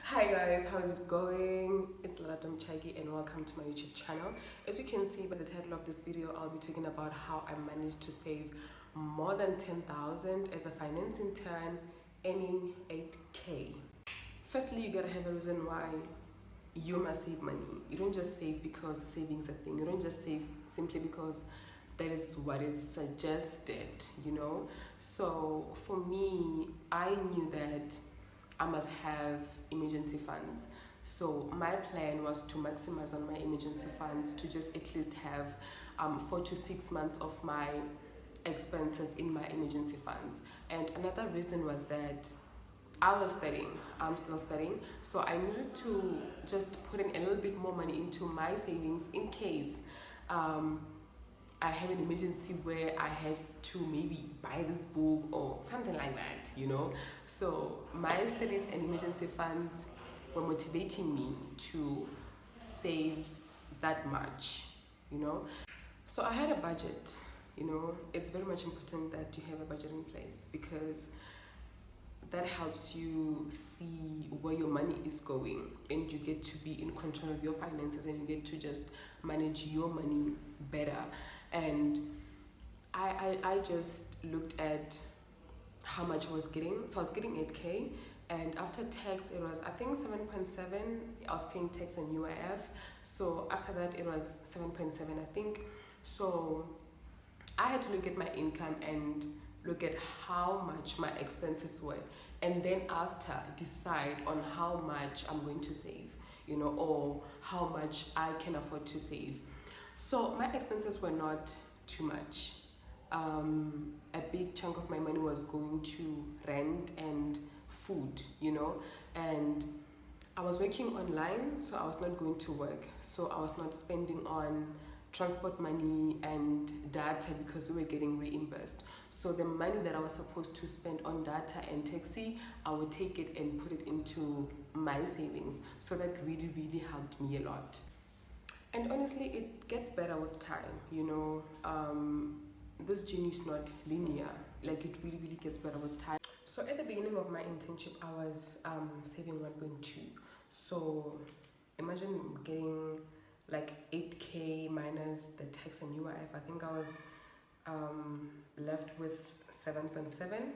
Hi guys, how is it going? It's Lalatom Chagi and welcome to my YouTube channel. As you can see by the title of this video, I'll be talking about how I managed to save more than 10,000 as a finance intern, earning 8K. Firstly, you gotta have a reason why you must save money. You don't just save because savings a thing. You don't just save simply because that is what is suggested. So for me, I knew that I must have emergency funds. So my plan was to maximize on my emergency funds to just at least have 4 to 6 months of my expenses in my emergency funds. And another reason was that I was studying, I'm still studying, so I needed to just put in a little bit more money into my savings in case I have an emergency where I had to maybe buy this book or something like that. So my studies and emergency funds were motivating me to save that much. So I had a budget. It's very much important that you have a budget in place because that helps you see where your money is going and you get to be in control of your finances and you get to just manage your money better. And I just looked at how much I was getting. So I was getting 8K, and after tax it was I think 7.7. I was paying tax and UIF, so after that it was 7.7 I think. So I had to look at my income and look at how much my expenses were, and then after decide on how much I'm going to save, or how much I can afford to save. So my expenses were not too much. A big chunk of my money was going to rent and food, and I was working online, so I was not going to work, so I was not spending on transport money and data because we were getting reimbursed. So the money that I was supposed to spend on data and taxi, I would take it and put it into my savings. So that really, really helped me a lot. And honestly, it gets better with time. This journey is not linear. Like, it really, really gets better with time. So at the beginning of my internship, I was saving 1.2. So imagine getting like 8K minus the tax and UIF. I think I was left with 7.7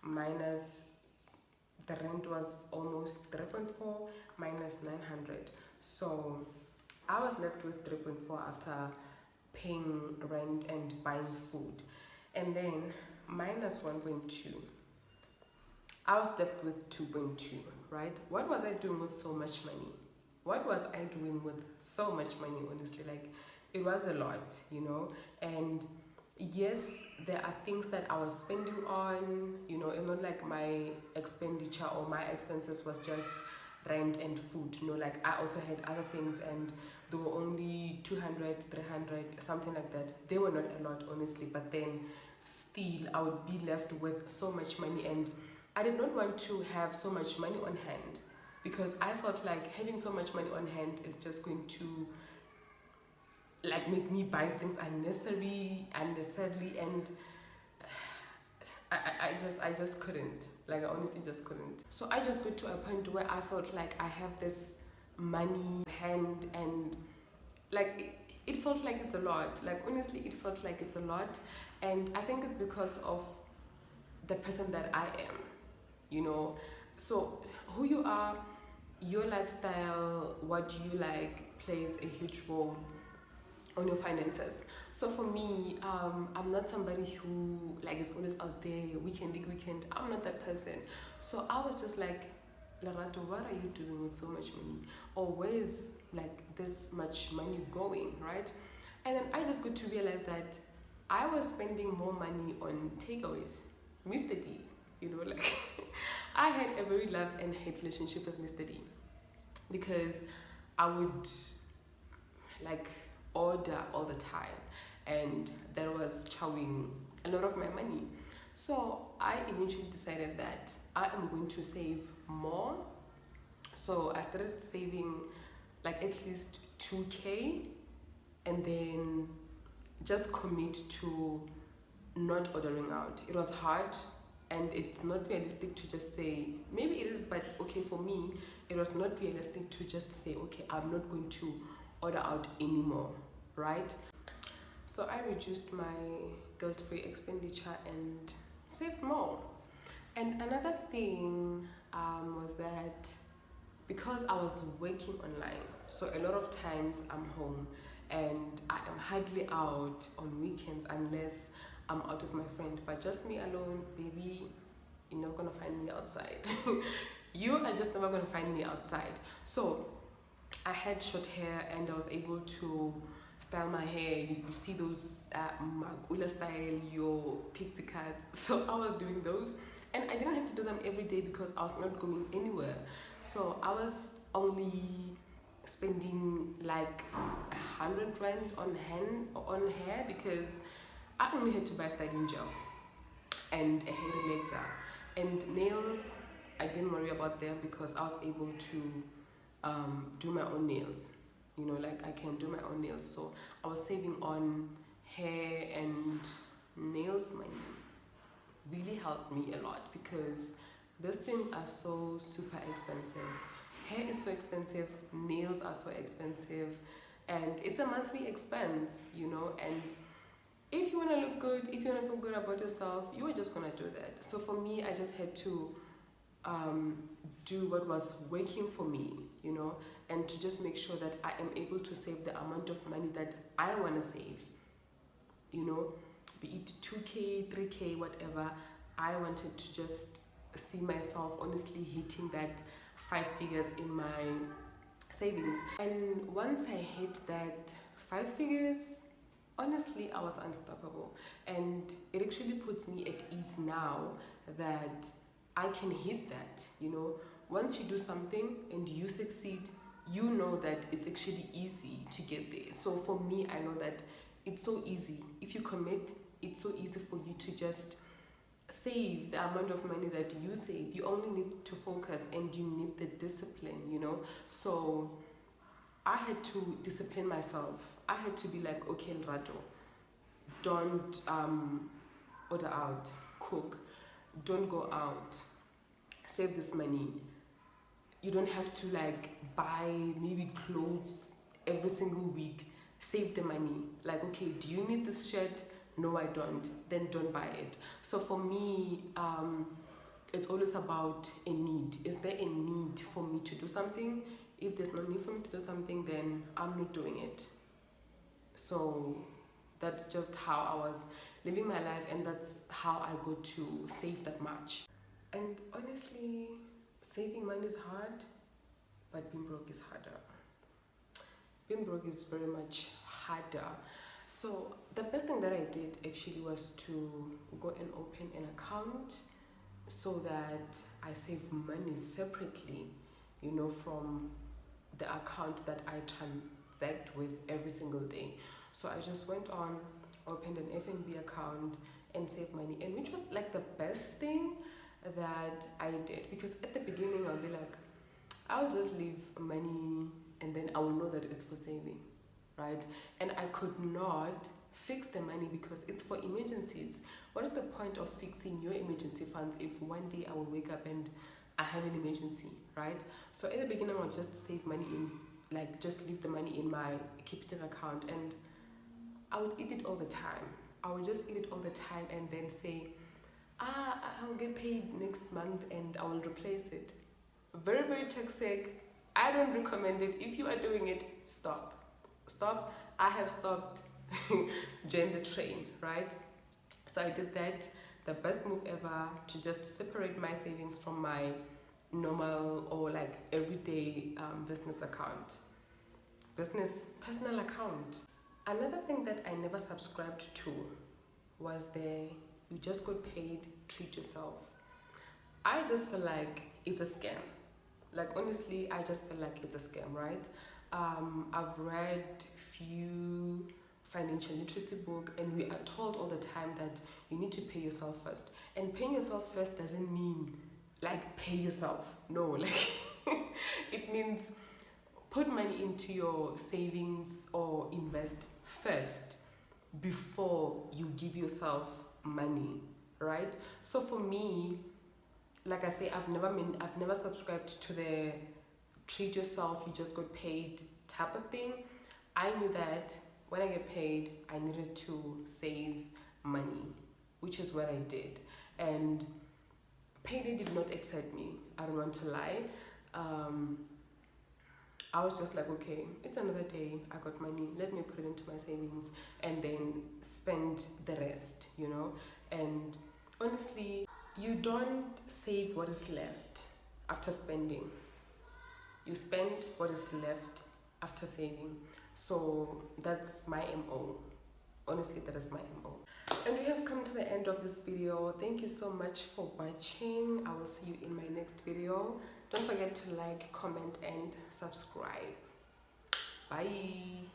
minus the rent was almost 3.4 minus 900. So I was left with 3.4 after paying rent and buying food. And then minus 1.2. I was left with 2.2, right? What was I doing with so much money? What was I doing with so much money, honestly? Like, it was a lot. And yes, there are things that I was spending on, it's not like my expenditure or my expenses was just rent and food. Like, I also had other things and they were only 200, 300, something like that. They were not a lot, honestly, but then still I would be left with so much money, and I did not want to have so much money on hand because I felt like having so much money on hand is just going to like make me buy things unnecessarily, and I just couldn't. Like, I honestly just couldn't. So I just got to a point where I felt like I have this money hand, and like it felt like it's a lot. Like, honestly, it felt like it's a lot, and I think it's because of the person that I am. So who you are, your lifestyle, what you like plays a huge role on your finances. So for me, I'm not somebody who like is always out there weekend. I'm not that person. So I was just like, Larato, what are you doing with so much money? Or where's like this much money going, right? And then I just got to realize that I was spending more money on takeaways. Mr. D, like I had a very love and hate relationship with Mr. D because I would like order all the time, and that was chowing a lot of my money. So I eventually decided that I am going to save more. So I started saving like at least 2K, and then just commit to not ordering out. It was hard and it's not realistic to just say, maybe it is, but okay, for me it was not realistic to just say, okay, I'm not going to order out anymore, right? So I reduced my guilt-free expenditure and saved more. And another thing was that because I was working online, so a lot of times I'm home and I am hardly out on weekends unless I'm out with my friend. But just me alone, baby, you're never gonna find me outside. You are just never gonna find me outside. So I had short hair and I was able to style my hair. You see those makula style, your pixie cuts. So I was doing those, and I didn't have to do them every day because I was not going anywhere. So I was only spending like 100 rand on hair because I only had to buy styling gel and a hair relaxer. And nails, I didn't worry about them because I was able to do my own nails. You know, like I can do my own nails. So I was saving on hair and nails. Money really helped me a lot because those things are so super expensive. Hair is so expensive, nails are so expensive, and it's a monthly expense, you know. And if you want to look good, if you want to feel good about yourself, you are just going to do that. So for me, I just had to do what was working for me, you know, and to just make sure that I am able to save the amount of money that I want to save, you know, be it 2K, 3K, whatever. I wanted to just see myself honestly hitting that 5 figures in my savings. And once I hit that 5 figures, honestly, I was unstoppable. And it actually puts me at ease now that I can hit that, you know. Once you do something and you succeed, you know that it's actually easy to get there. So for me, I know that it's so easy. If you commit, it's so easy for you to just save the amount of money that you save. You only need to focus and you need the discipline, you know. So I had to discipline myself. I had to be like, okay, Rato, don't order out, cook, don't go out, save this money. You don't have to like buy maybe clothes every single week. Save the money. Like, okay, do you need this shirt? No, I don't. Then don't buy it. So for me, it's always about a need. Is there a need for me to do something? If there's no need for me to do something, then I'm not doing it. So that's just how I was living my life, and that's how I got to save that much. And honestly, saving money is hard, but being broke is harder. Being broke is very much harder. So the best thing that I did actually was to go and open an account so that I save money separately, you know, from the account that I transact with every single day. So I just went on, opened an F&B account and saved money, and which was like the best thing that I did, because at the beginning I'll be like, I'll just leave money and then I will know that it's for saving, right? And I could not fix the money because it's for emergencies. What is the point of fixing your emergency funds if one day I will wake up and I have an emergency, right? So at the beginning I'll just save money in, like just leave the money in my capital account, and I would eat it all the time. I would just eat it all the time and then say, I'll get paid next month and I will replace it. Very, very toxic. I don't recommend it. If you are doing it, stop. Stop. I have stopped. Join the train, right? So I did that. The best move ever, to just separate my savings from my normal or like everyday business account. Personal account. Another thing that I never subscribed to was you just got paid, treat yourself. I just feel like it's a scam. Like honestly, I just feel like it's a scam, right? I've read few financial literacy book, and we are told all the time that you need to pay yourself first. And paying yourself first doesn't mean like pay yourself. No, like it means put money into your savings or invest first before you give yourself money. right? So for me, like I say, I've never subscribed to the treat yourself, you just got paid type of thing. I knew that when I get paid, I needed to save money, which is what I did. And payday did not excite me. I don't want to lie. I was just like, okay, it's another day. I got money. Let me put it into my savings and then spend the rest, you know. And honestly, you don't save what is left after spending. You spend what is left after saving. So that's my MO. Honestly, that is my MO. And we have come to the end of this video. Thank you so much for watching. I will see you in my next video. Don't forget to like, comment, and subscribe. Bye.